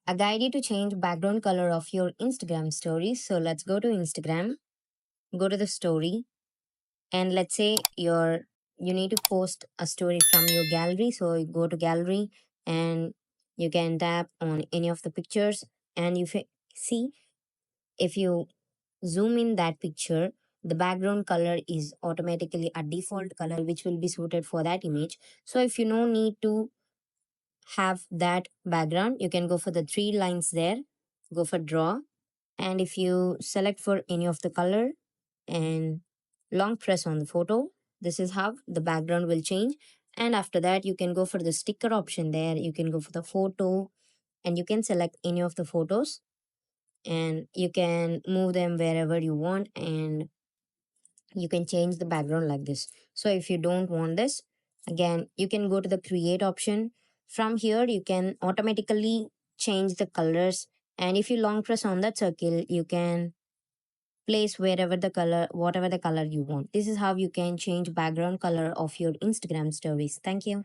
A guide you to change background color of your Instagram stories. So let's go to Instagram, go to the story, and let's say you need to post a story from your gallery. So you go to gallery and you can tap on any of the pictures, and see, if you zoom in that picture, the background color is automatically a default color which will be suited for that image. So if you no need to have that background, you can go for the three lines there, go for draw, and if you select for any of the color and long press on the photo, this is how the background will change. And after that, you can go for the sticker option there, you can go for the photo, and you can select any of the photos, and you can move them wherever you want, and you can change the background like this. So if you don't want this, again you can go to the create option. From here you can automatically change the colors, and if you long press on that circle, you can place wherever the color, whatever the color you want. This is how you can change background color of your Instagram stories. Thank you.